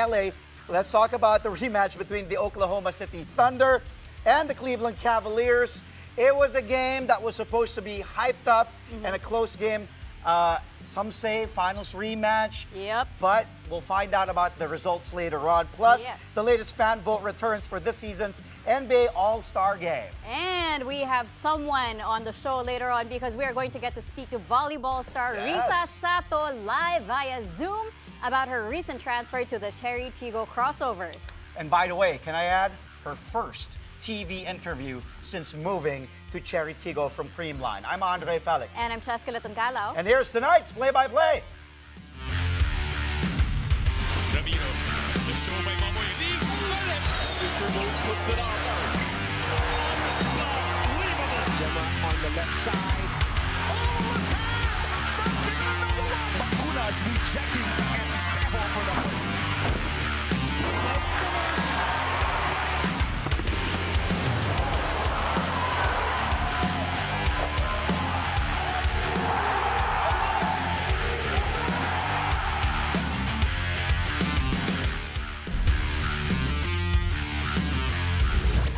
LA. Let's talk about the rematch between the Oklahoma City Thunder and the Cleveland Cavaliers. It was a game that was supposed to be hyped up and a close game. Some say finals rematch. Yep. But we'll find out about the results later on. Plus, the latest fan vote returns for this season's NBA All-Star Game. And we have someone on the show later on because we are going to get to speak to volleyball star Risa Sato live via Zoom about her recent transfer to the Cherry Tigo Crossovers. And by the way, can I add her first TV interview since moving to Cherry Tigo from Creamline. I'm Andre Felix. And I'm Cheska Latungkalaw. And here's tonight's play-by-play. Davino, the show by Mamoy League, puts it on. Unbelievable. Gemma on the left side. Oh, the pass! Another one. Bakulas rejecting Esteban for the win.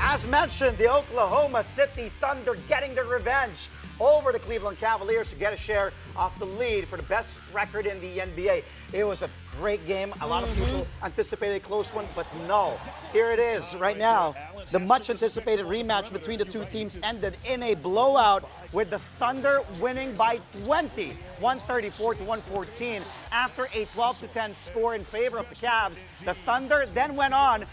As mentioned, the Oklahoma City Thunder getting their revenge over the Cleveland Cavaliers to get a share of the lead for the best record in the NBA. It was a great game. A lot of people anticipated a close one, but no. Here it is right now. The much anticipated rematch between the two teams ended in a blowout with the Thunder winning by 20, 134 to 114. After a 12-10 score in favor of the Cavs, the Thunder then went on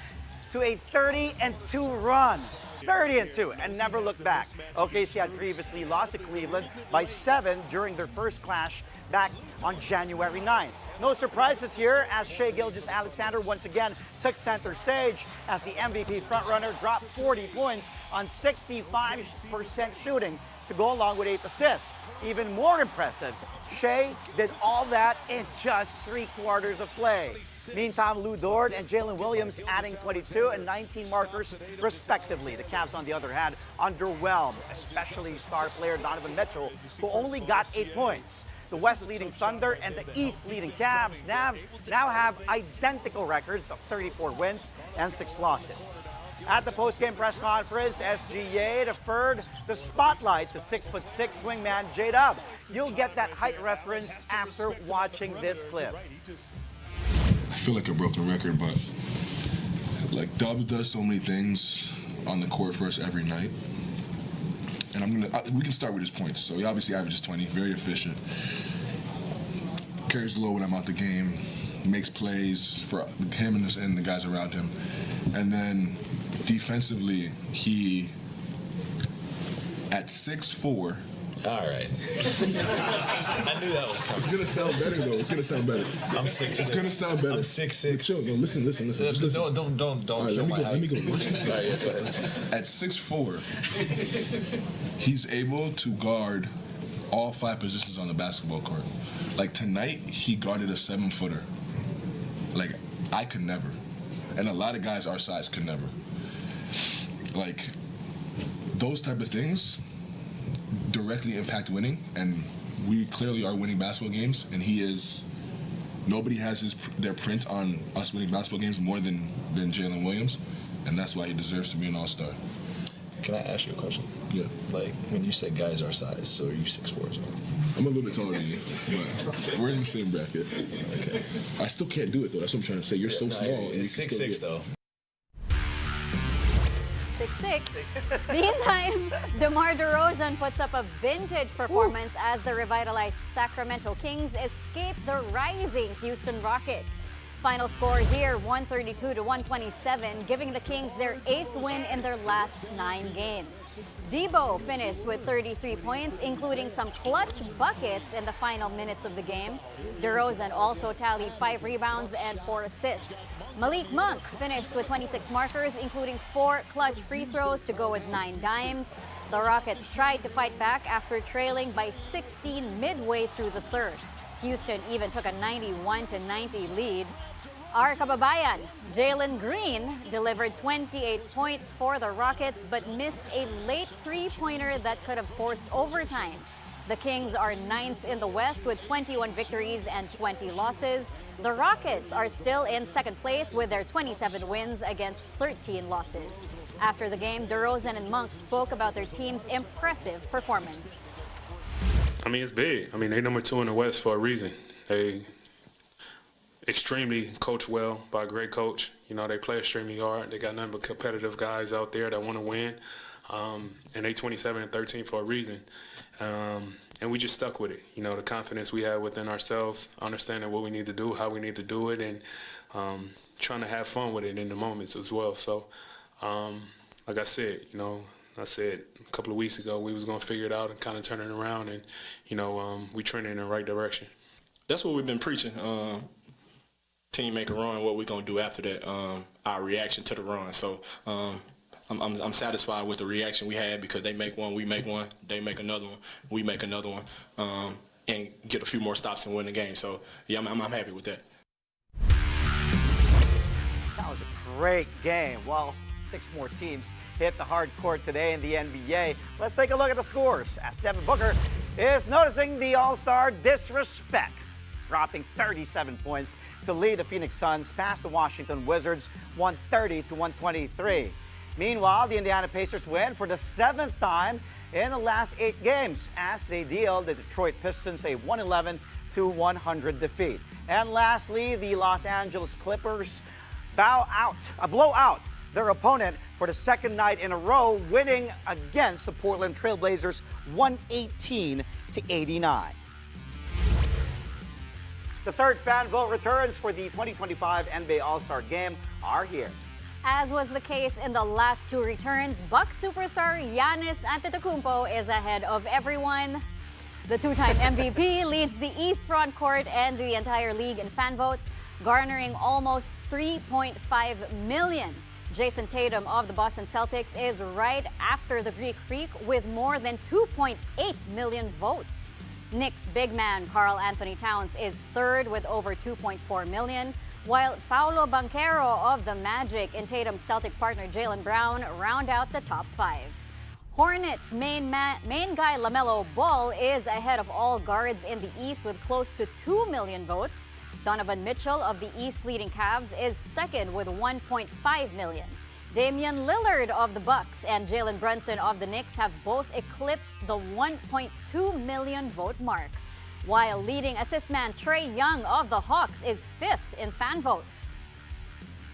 to a 30-2 run. 30-2 and never looked back. OKC had previously lost to Cleveland by 7 during their first clash back on January 9th. No surprises here as Shai Gilgeous-Alexander once again took center stage as the MVP frontrunner dropped 40 points on 65% shooting to go along with 8 assists. Even more impressive, Shai did all that in just 3 quarters of play. Meantime, Lou Dort and Jalen Williams adding 22 and 19 markers respectively. The Cavs, on the other hand, underwhelmed, especially star player Donovan Mitchell, who only got 8 points. The West leading Thunder and the East leading Cavs now have identical records of 34 wins and 6 losses. At the post-game press conference, SGA deferred the spotlight to 6'6" swingman J-Dub. You'll get that height reference after watching this clip. I feel like a broken record, but like Dubs does so many things on the court for us every night. And we can start with his points. So he obviously averages 20, very efficient. Carries the load when I'm out the game, makes plays for him and the guys around him. And then defensively, he, at 6'4", All right. I knew that was coming. it's gonna sound better though. It's gonna sound better. I'm 6'6". It's gonna sound better. I'm 6'6". Chill, no, listen. Just listen. Don't All right, kill my let me go. height. All right, yes, go ahead. At 6'4", he's able to guard all 5 positions on the basketball court. Like tonight, he guarded a 7-footer. Like, I could never. And a lot of guys our size could never. Like, those type of things directly impact winning, and we clearly are winning basketball games, and nobody has their print on us winning basketball games more than Jalen Williams, and that's why he deserves to be an all-star. Can I ask you a question? Yeah. Like, when you say guys our size, so are you 6'4" as well? I'm a little bit taller than you, but we're in the same bracket. Okay. I still can't do it, though. That's what I'm trying to say. You're so small. And you It's can still 6'6", do it. though. 6'6". Meantime, DeMar DeRozan puts up a vintage performance as the revitalized Sacramento Kings escape the rising Houston Rockets. Final score here, 132 to 127, giving the Kings their 8th win in their last 9 games. Debo finished with 33 points, including some clutch buckets in the final minutes of the game. DeRozan also tallied 5 rebounds and 4 assists. Malik Monk finished with 26 markers, including 4 clutch free throws to go with 9 dimes. The Rockets tried to fight back after trailing by 16 midway through the third. Houston even took a 91-90 lead. Our kababayan, Jalen Green, delivered 28 points for the Rockets but missed a late three-pointer that could have forced overtime. The Kings are 9th in the West with 21 victories and 20 losses. The Rockets are still in second place with their 27 wins against 13 losses. After the game, DeRozan and Monk spoke about their team's impressive performance. I mean, it's big. I mean, they're number 2 in the West for a reason. They extremely coach well by a great coach. You know, they play extremely hard. They got nothing but competitive guys out there that want to win. And they 27 and 13 for a reason. And we just stuck with it. You know, the confidence we have within ourselves, understanding what we need to do, how we need to do it, and trying to have fun with it in the moments as well. So, like I said, you know, I said a couple of weeks ago we was going to figure it out and kind of turn it around, and, you know, we trending in the right direction. That's what we've been preaching. Team make a run, what we're going to do after that, our reaction to the run. So I'm satisfied with the reaction we had because they make one, we make one, they make another one, we make another one, and get a few more stops and win the game. So, yeah, I'm happy with that. That was a great game. Well, 6 more teams hit the hard court today in the NBA. Let's take a look at the scores as Devin Booker is noticing the All-Star disrespect, dropping 37 points to lead the Phoenix Suns past the Washington Wizards 130-123. Meanwhile, the Indiana Pacers win for the 7th time in the last 8 games as they deal the Detroit Pistons a 111-100 defeat. And lastly, the Los Angeles Clippers blow out their opponent for the 2nd night in a row, winning against the Portland Trailblazers 118-89. The 3rd fan vote returns for the 2025 NBA All-Star Game are here. As was the case in the last 2 returns, Bucks superstar Giannis Antetokounmpo is ahead of everyone. The 2-time MVP leads the East front court and the entire league in fan votes, garnering almost 3.5 million. Jason Tatum of the Boston Celtics is right after the Greek Freak with more than 2.8 million votes. Knicks big man Karl Anthony Towns is 3rd with over 2.4 million, while Paolo Banchero of the Magic and Tatum's Celtic partner Jaylen Brown round out the top 5. Hornets main guy LaMelo Ball is ahead of all guards in the East with close to 2 million votes. Donovan Mitchell of the East leading Cavs is 2nd with 1.5 million. Damian Lillard of the Bucks and Jalen Brunson of the Knicks have both eclipsed the 1.2 million vote mark, while leading assist man Trae Young of the Hawks is 5th in fan votes.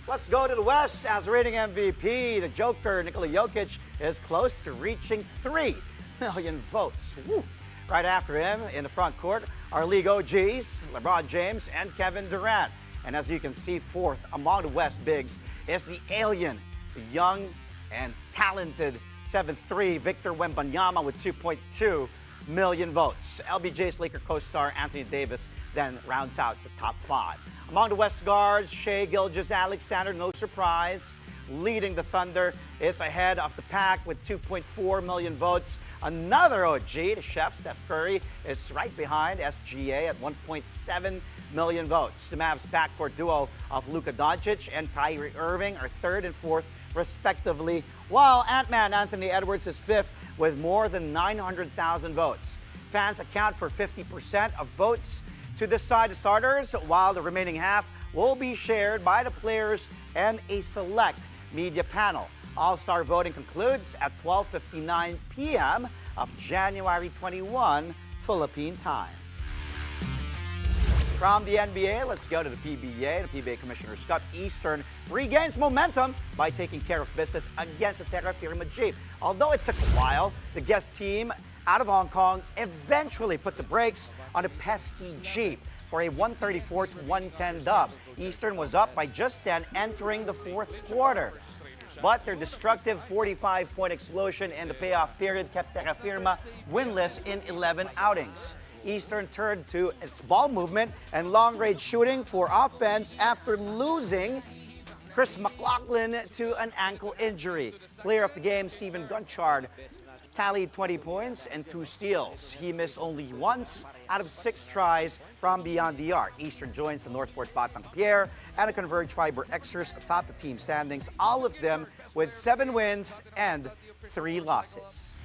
Let's go to the West as reigning MVP, the Joker, Nikola Jokic, is close to reaching 3 million votes. Woo. Right after him in the front court are league OGs, LeBron James and Kevin Durant. And as you can see, 4th among the West bigs is the alien, the young and talented 7'3" Victor Wembanyama with 2.2 million votes. LBJ's Laker co-star Anthony Davis then rounds out the top 5. Among the West guards, Shai Gilgeous-Alexander, no surprise, leading the Thunder, is ahead of the pack with 2.4 million votes. Another OG, the chef, Steph Curry, is right behind SGA at 1.7 million votes. The Mavs backcourt duo of Luka Doncic and Kyrie Irving are 3rd and 4th, respectively, while Ant-Man Anthony Edwards is 5th with more than 900,000 votes. Fans account for 50% of votes to decide the starters, while the remaining half will be shared by the players and a select media panel. All-Star voting concludes at 12:59 p.m. of January 21, Philippine time. From the NBA, let's go to the PBA. The PBA Commissioner's Cup Eastern regains momentum by taking care of business against the Terra Firma Jeep. Although it took a while, the guest team out of Hong Kong eventually put the brakes on a pesky Jeep for a 134-110 dub. Eastern was up by just 10 entering the 4th quarter. But their destructive 45-point explosion in the payoff period kept Terra Firma winless in 11 outings. Eastern turned to its ball movement and long-range shooting for offense after losing Chris McLaughlin to an ankle injury. Player of the game, Stephen Gunchard, tallied 20 points and 2 steals. He missed only once out of 6 tries from beyond the arc. Eastern joins the Northport Batang Pierre and the Converge Fiber Xers atop the team standings, all of them with 7 wins and 3 losses.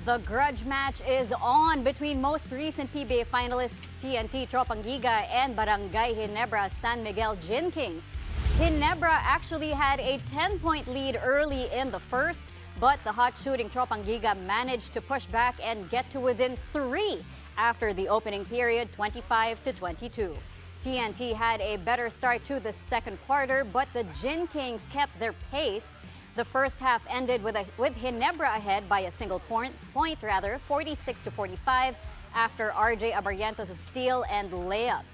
The grudge match is on between most recent PBA finalists TNT Tropangiga and Barangay Ginebra San Miguel Gin Kings. Ginebra actually had a 10-point lead early in the first, but the hot shooting Tropangiga managed to push back and get to within 3 after the opening period, 25-22. TNT had a better start to the second quarter, but the Gin Kings kept their pace. The first half ended with Ginebra ahead by a single point, 46-45, after RJ Abarrientos' steal and layup.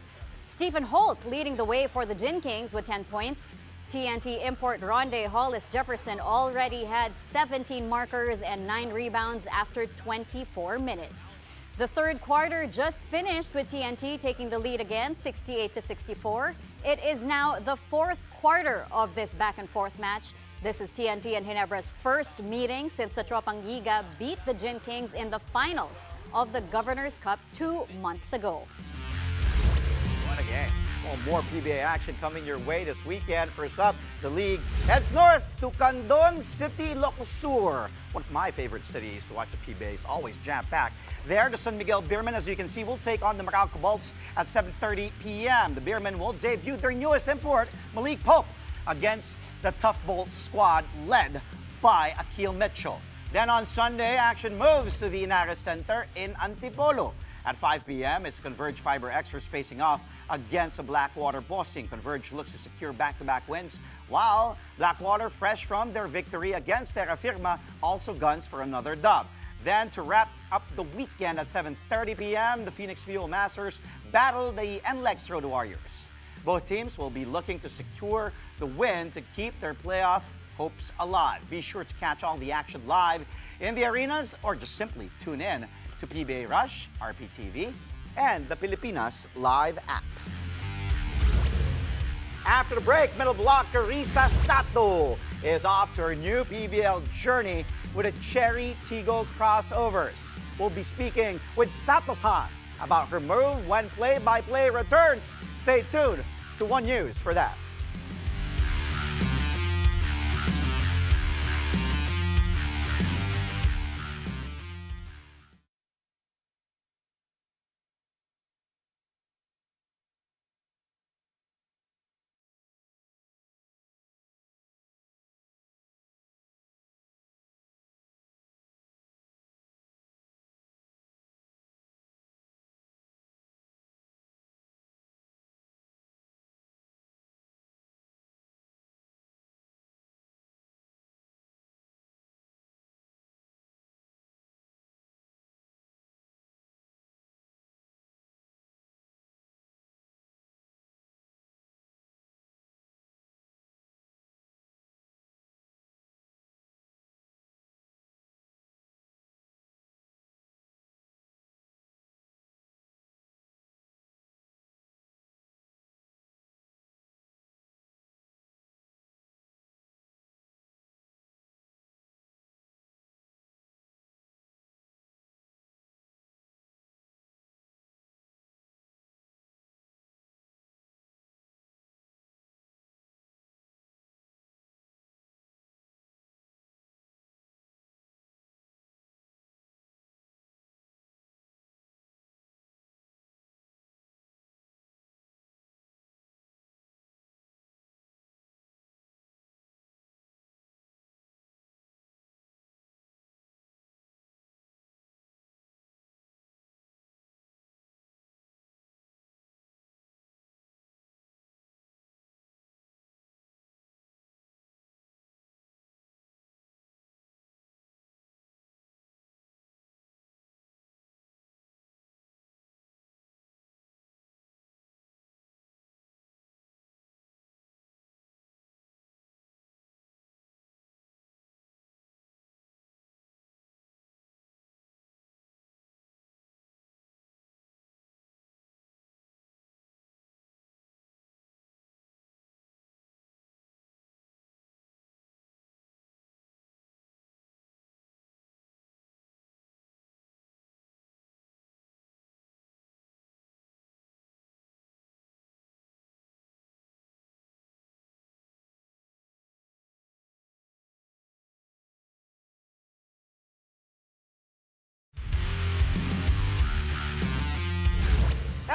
Stephen Holt leading the way for the Gin Kings with 10 points. TNT import Ronde Hollis Jefferson already had 17 markers and 9 rebounds after 24 minutes. The third quarter just finished with TNT taking the lead again, 68-64. It is now the fourth quarter of this back-and-forth match. This is TNT and Ginebra's first meeting since the Tropangiga beat the Gin Kings in the finals of the Governor's Cup 2 months ago. What a game. Well, more PBA action coming your way this weekend. First up, the league heads north to Candon City, Ilocos Sur. One of my favorite cities to watch the PBA. Is always jam-packed. There, the San Miguel Beermen, as you can see, will take on the Meralco Bolts at 7:30 p.m. The Beermen will debut their newest import, Malik Pope, against the Tough Bolt squad led by Akil Mitchell. Then on Sunday, action moves to the Inares Center in Antipolo. At 5 p.m., it's Converge Fiber Extras facing off against the Blackwater Bossing. Converge looks to secure back-to-back wins, while Blackwater, fresh from their victory against Terra Firma, also guns for another dub. Then to wrap up the weekend at 7:30 p.m., the Phoenix Fuel Masters battle the NLEX Road Warriors. Both teams will be looking to secure the win to keep their playoff hopes alive. Be sure to catch all the action live in the arenas or just simply tune in to PBA Rush, RPTV, and the Pilipinas Live app. After the break, middle blocker Risa Sato is off to her new PBL journey with a Cherry Tigo crossovers. We'll be speaking with Sato-san about her move when play-by-play returns. Stay tuned to One News for that.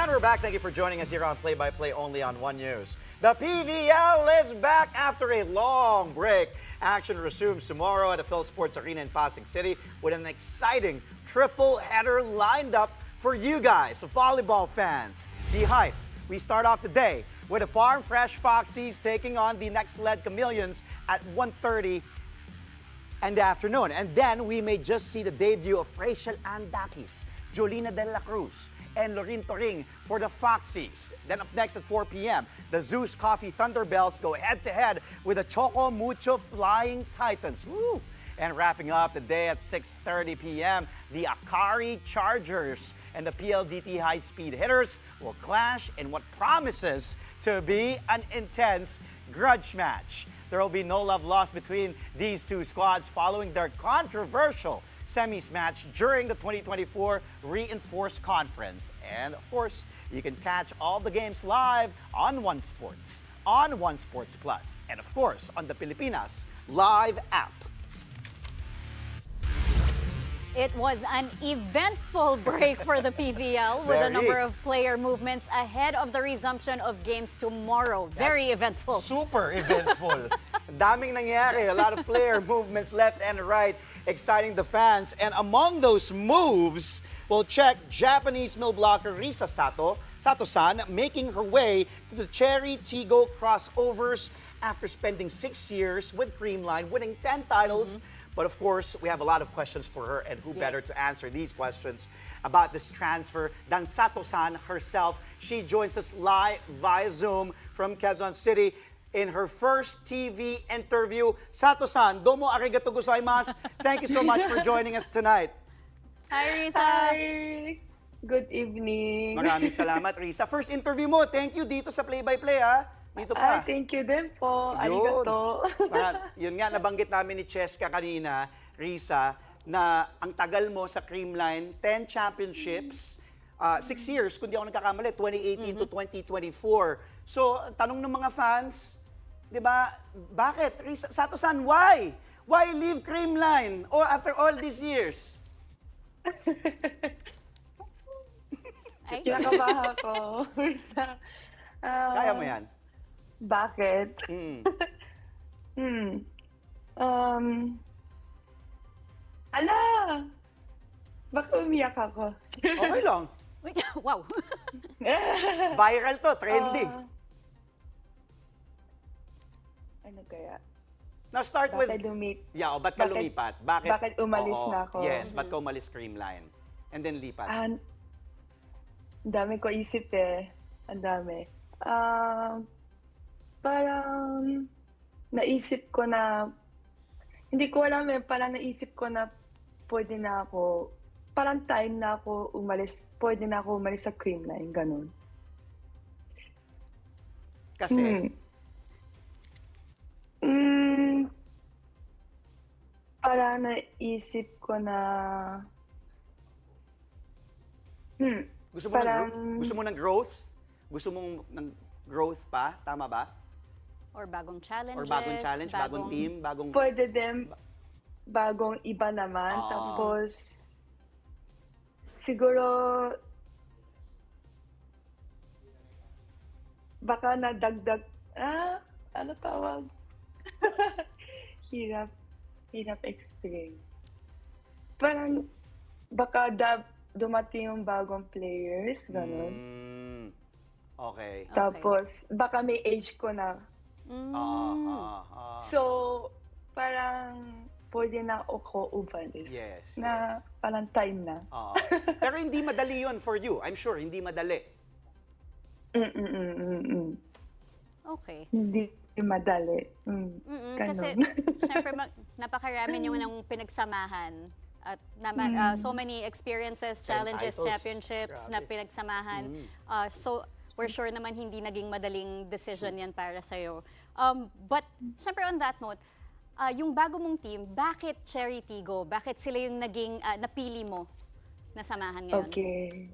And we're back. Thank you for joining us here on Play by Play only on One News. The PVL is back after a long break. Action resumes tomorrow at the Phil Sports Arena in Pasig City with an exciting triple header lined up for you guys, the volleyball fans. The hype. We start off the day with the Farm Fresh Foxies taking on the Next Led Chameleons at 1:30 in the afternoon. And then we may just see the debut of Rachel Andakis, Jolina De La Cruz, and Lorin Toring for the Foxies. Then up next at 4 p.m., the Zeus Coffee Thunderbells go head-to-head with the Choco Mucho Flying Titans. Woo! And wrapping up the day at 6:30 p.m., the Akari Chargers and the PLDT High Speed Hitters will clash in what promises to be an intense grudge match. There will be no love lost between these two squads following their controversial semis match during the 2024 Reinforced Conference. And of course, you can catch all the games live on One Sports, on One Sports Plus, and of course, on the Pilipinas Live app. It was an eventful break for the PVL with a Very. number of player movements ahead of the resumption of games tomorrow. Very eventful. Super eventful. Daming nangyari. A lot of player movements left and right, exciting the fans. And among those moves, we'll check Japanese mill blocker Risa Sato, Sato-san, making her way to the Cherry Tigo crossovers after spending 6 years with Creamline, winning 10 titles. But of course, we have a lot of questions for her, and who better to answer these questions about this transfer than Sato-san herself. She joins us live via Zoom from Quezon City in her first TV interview. Sato-san, domo arigato gozaimasu. Thank you so much for joining us tonight. Hi, Risa. Hi! Good evening. Maraming salamat, Risa. First interview mo, thank you dito sa Play-by-Play, ha? Dito pa. Thank you din po. Yun. Arigato. Yun nga, nabanggit namin ni Cheska kanina, Risa, na ang tagal mo sa Creamline, 10 championships, 6 years, kung di ako nagkakamali, 2018 to 2024. So, tanong ng mga fans, di ba, bakit? Risa, Sato-san, why? Why leave Creamline after all these years? Ay, Kinakabaha ko. Kaya mo yan? Bakit? Ala! Baka umiyak ako. Okay lang. wait, wow. Viral to, trending. Ano kaya? Now start with... ba't ka bakit- lumipat? bakit umalis na ako? Yes, ba't ka umalis Creamline? And then lipat. Ang dami ko isip eh. Ang dami. Parang naisip ko na, hindi ko alam eh, parang naisip ko na pwede na ako, parang time na ako umalis, pwede na ako umalis sa Creamline, ganun. Kasi, Parang naisip ko na, gusto mo, parang- gusto mo ng growth? Gusto mo ng growth pa? Tama ba? Or bagong challenges. Or bagong challenge, bagong team, bagong... pwede din bagong iba naman. Ah. Tapos, siguro, baka nadagdag, ano tawag? Hirap explain. Parang, baka dumating yung bagong players, gano'n. Okay. Tapos, baka may age ko na. So, parang pwede na ako umalis. Yes, Na parang time na. Pero hindi madali yon for you. I'm sure, hindi madali. Okay. Hindi madali. Kasi, Ganon. syempre, napakarami niyo ng pinagsamahan. At so many experiences, 10 challenges, titles. championships na Grabe. pinagsamahan. So, we're sure naman hindi naging madaling decision yan para sa'yo. But, syempre on that note, yung bago mong team, bakit Cherry Tigo? Bakit sila yung naging napili mo na samahan ngayon? Okay.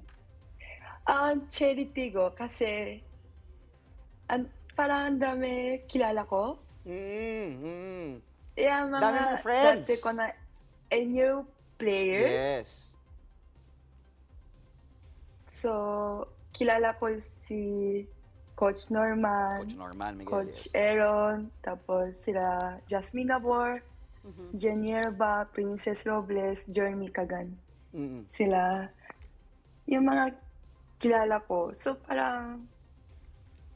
Cherry Tigo kasi parang ang dami kilala ko. Yeah, mga Dami mong friends. dati ko na new players. Yes. So, kilala ko si Coach Norman, Coach Norman Miguel, Coach yes. Aaron, tapos sila Jasmine Nabor, Jenierba, Princess Robles, Jeremy Kagan. Sila, yung mga kilala ko. So parang,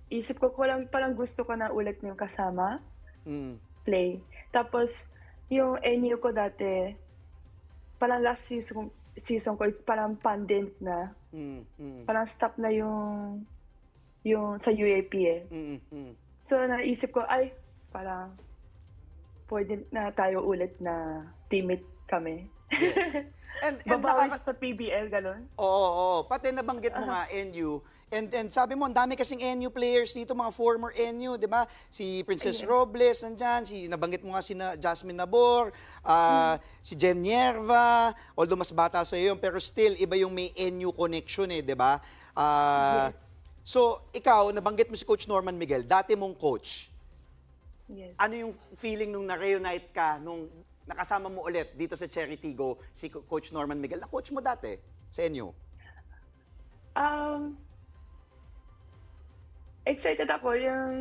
isip ko parang gusto ko na ulit yung kasama, play. Tapos, yung NU ko dati, parang last season ko, it's parang pandemic na. Parang stop na yung sa UAP eh. So, naisip ko, ay, parang pwede na tayo ulit na teammate kami. And Babawi sa PBL, gano'n. Oo. Pati nabanggit mo nga NU. And sabi mo, ang dami kasing NU players dito, mga former NU, di ba? Si Princess Robles, nandyan. Nabanggit mo nga si Jasmine Nabor, si Jen Nierva, although mas bata sa iyo, pero still, iba yung may NU connection eh, di ba? Yes. So, ikaw, nabanggit mo si Coach Norman Miguel, dati mong coach. Yes. Ano yung feeling nung na-reunite ka, nung nakasama mo ulit dito sa Cherry Tigo, si Coach Norman Miguel, na coach mo dati sa NU? Excited ako yung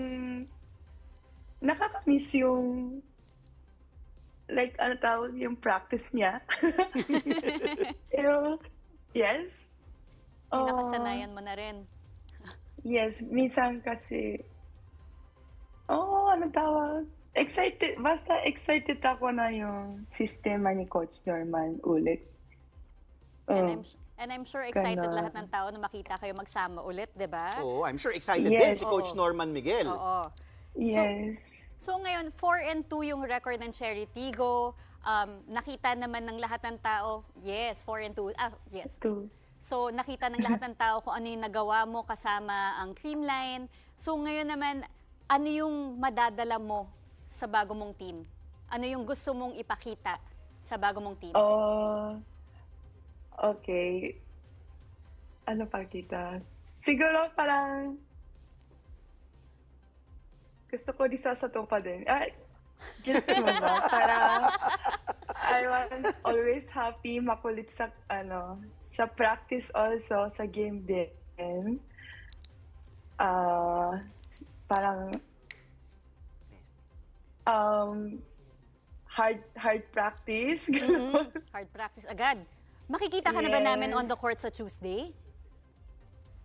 nakakamiss yung like ano tawag yung practice niya. Pero yes. Nakasanayan mo na rin. Yes, minsan kasi ano tawag? Excited, basta excited ako na yung sistema ni Coach Norman ulit. And I'm sure excited Ganon. lahat ng tao na makita kayo magsama ulit, di ba? Oo, I'm sure excited Yes. din si Coach Norman Miguel. Oo. Yes. So ngayon, 4-2 yung record ng Cherry Tigo. Nakita naman ng lahat ng tao, yes, 4-2. Yes. Ito. So nakita ng lahat ng tao kung ano yung nagawa mo kasama ang Creamline. So ngayon naman, ano yung madadala mo sa bago mong team? Ano yung gusto mong ipakita sa bago mong team? Okay. Ano pa kita? Siguro parang gusto ko Risa Sato pa din. Gusto mo ba? Parang I want always happy, makulit sa sa practice also, sa game din. Parang hard practice. Hard practice agad. Makikita ka na ba namin on the Yes. court sa Tuesday?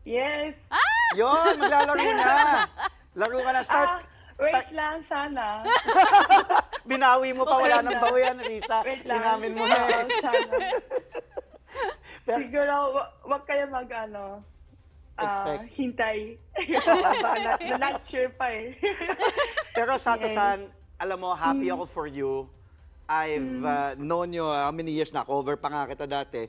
Yes. Yun, maglalaro na. Laro ka na. Wait lang sana. Binawi mo pa, wala nang bawian, Risa. Wait lang. Inamin mo na eh. Sana. Siguro, wag kayo Expect. hintay. Not sure pa eh. Pero Sato-san, alam mo, happy ako for you. I've known you how many years na, cover pa nga kita dati.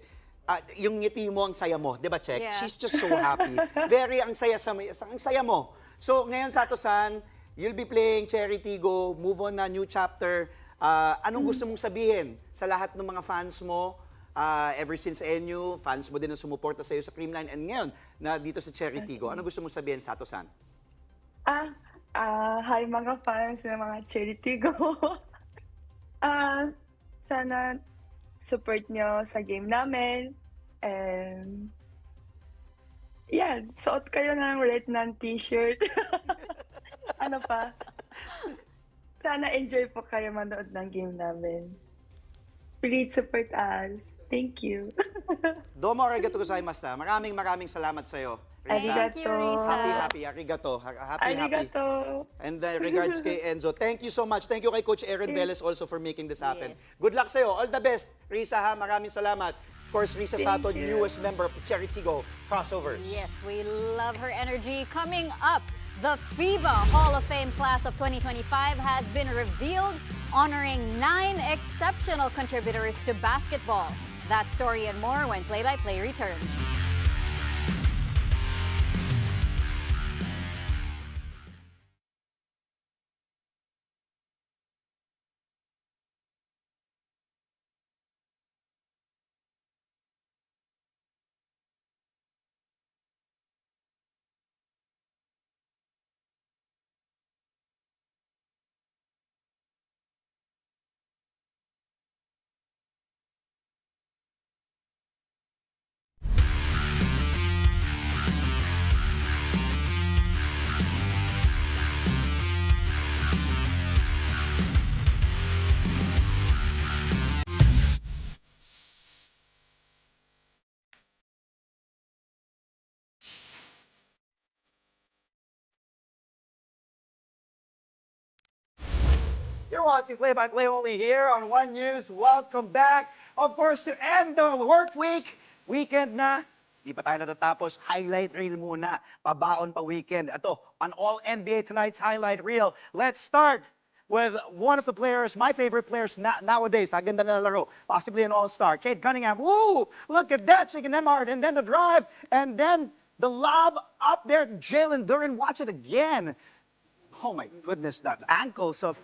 Yung ngiti mo, ang saya mo, di ba, Check? Yeah. She's just so happy. Very ang saya mo. So, ngayon, Sato-san, you'll be playing Cherry Tigo, move on na, new chapter. Anong gusto mong sabihin sa lahat ng mga fans mo? Ever since NU, fans mo din ang sumuporta sa iyo sa Creamline. And ngayon, na dito sa Cherry Tigo, ano gusto mong sabihin, Sato-san? Hi mga fans ng mga Cherry Tigo. Sana support nyo sa game namin. And suot kayo ng red ng t-shirt. Ano pa? Sana enjoy po kayo manood ng game namin. Please support us. Thank you. Domo arigato gozaimashita. Maraming salamat sa iyo, Risa. Thank you, Risa. Happy, arigato. Happy. Arigato. And regards kay Enzo. Thank you so much. Thank you kay Coach Aaron Velez also for making this happen. Yes. Good luck sa'yo. All the best. Risa, ha? Maraming salamat. Of course, Risa Sato, Thank you. newest member of the Cherry Tigo Crossovers. Yes, we love her energy. Coming up, the FIBA Hall of Fame class of 2025 has been revealed, honoring 9 exceptional contributors to basketball. That story and more when Play-by-Play returns. You're watching Play-by-Play only here on One News. Welcome back. Of course, to end the work week, weekend na. Di pa tayo natatapos. Highlight reel muna. Pabaon pa weekend. Ito, on all NBA Tonight's highlight reel. Let's start with one of the players, my favorite players nowadays. Aganda na laro. Possibly an all-star. Cade Cunningham. Woo! Look at that. Shaking them hard. And then the drive. And then the lob up there. Jalen Duren. Watch it again. Oh my goodness, that ankles of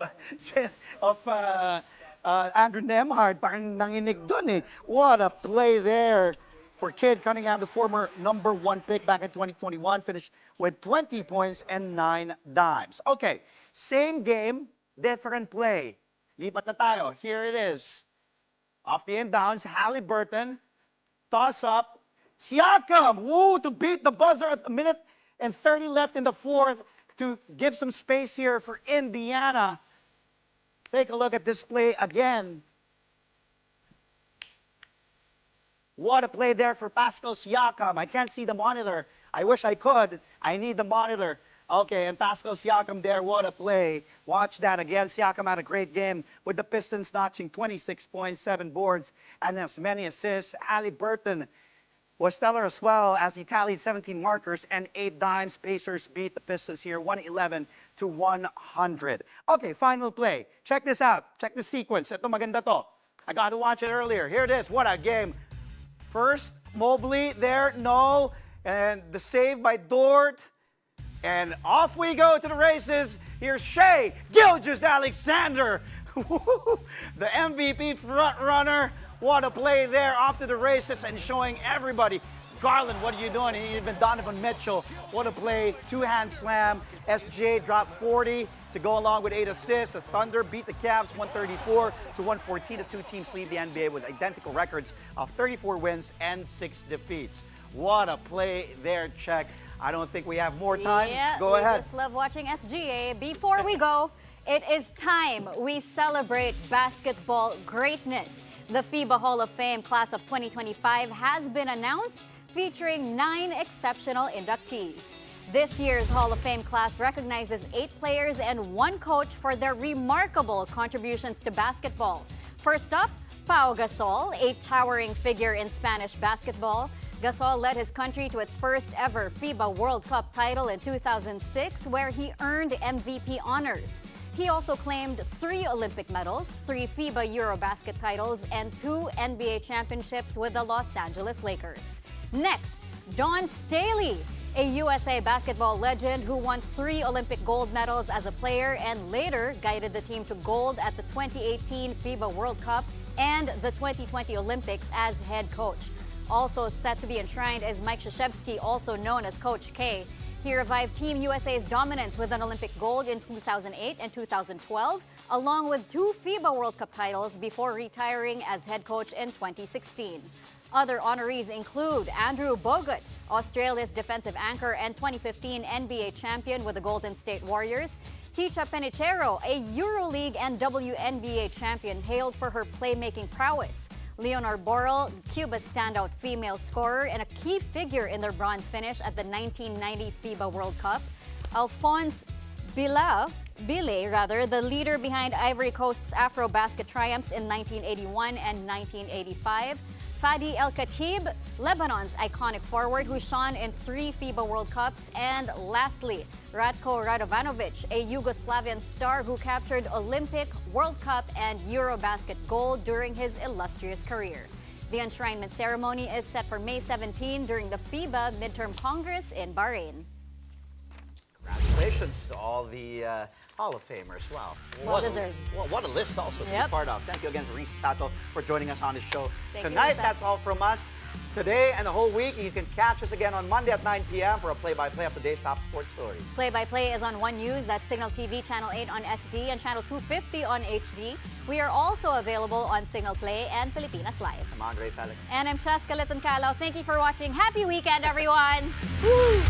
Andrew Nemhard, parang nanginig dun eh. What a play there for Cade Cunningham, the former #1 pick back in 2021, finished with 20 points and 9 dimes. Okay, same game, different play. Lipat na tayo. Here it is. Off the inbounds, Halliburton, toss up, Siakam, woo, to beat the buzzer at a minute and 30 left in the fourth, to give some space here for Indiana. Take a look at this play again. What a play there for Pascal Siakam. I can't see the monitor. I wish I could. I need the monitor. Okay, and Pascal Siakam there, what a play. Watch that again. Siakam had a great game with the Pistons notching 26 points, 7 boards, and as many assists. Halliburton was stellar as well as he tallied 17 markers and 8 dimes. Pacers beat the Pistons here 111-100. Okay, final play. Check this out. Check the sequence. Ito maganda to. I got to watch it earlier. Here it is. What a game. First, Mobley there. No. And the save by Dort. And off we go to the races. Here's Shea Gilgeous-Alexander. The MVP front runner. What a play there off to the races and showing everybody. Garland, what are you doing? And even Donovan Mitchell, what a play. Two-hand slam. SJ dropped 40 to go along with 8 assists. The Thunder beat the Cavs 134-114. The two teams lead the NBA with identical records of 34 wins and 6 defeats. What a play there, Czech. I don't think we have more time. Yeah, go ahead. We just love watching SGA. Before we go, it is time we celebrate basketball greatness. The FIBA Hall of Fame class of 2025 has been announced, featuring 9 exceptional inductees. This year's Hall of Fame class recognizes 8 players and 1 coach for their remarkable contributions to basketball. First up, Pau Gasol, a towering figure in Spanish basketball. Gasol led his country to its first ever FIBA World Cup title in 2006, where he earned MVP honors. He also claimed 3 Olympic medals, 3 FIBA Eurobasket titles, and 2 NBA championships with the Los Angeles Lakers. Next, Dawn Staley, a USA basketball legend who won 3 Olympic gold medals as a player and later guided the team to gold at the 2018 FIBA World Cup and the 2020 Olympics as head coach. Also set to be enshrined is Mike Krzyzewski, also known as Coach K. He revived Team USA's dominance with an Olympic gold in 2008 and 2012, along with 2 FIBA World Cup titles before retiring as head coach in 2016. Other honorees include Andrew Bogut, Australia's defensive anchor and 2015 NBA champion with the Golden State Warriors. Tisha Penicheiro, a EuroLeague and WNBA champion, hailed for her playmaking prowess. Leonor Borrell, Cuba's standout female scorer and a key figure in their bronze finish at the 1990 FIBA World Cup. Alphonse Bile, the leader behind Ivory Coast's Afro-Basket triumphs in 1981 and 1985. Fadi El Khatib, Lebanon's iconic forward who shone in 3 FIBA World Cups. And lastly, Ratko Radovanovic, a Yugoslavian star who captured Olympic, World Cup, and Eurobasket gold during his illustrious career. The enshrinement ceremony is set for May 17 during the FIBA Midterm Congress in Bahrain. Congratulations to all the Hall of Famers. Wow. Well deserved. What a list also to be part of. Thank you again to Risa Sato for joining us on the show tonight. That's all from us today and the whole week. You can catch us again on Monday at 9 p.m. for a play-by-play of today's top sports stories. Play-by-play is on One News. That's Signal TV, Channel 8 on SD, and Channel 250 on HD. We are also available on Signal Play and Pilipinas Live. I'm Andre Felix. And I'm Cheska Liton-Calao. Thank you for watching. Happy weekend, everyone! Woo!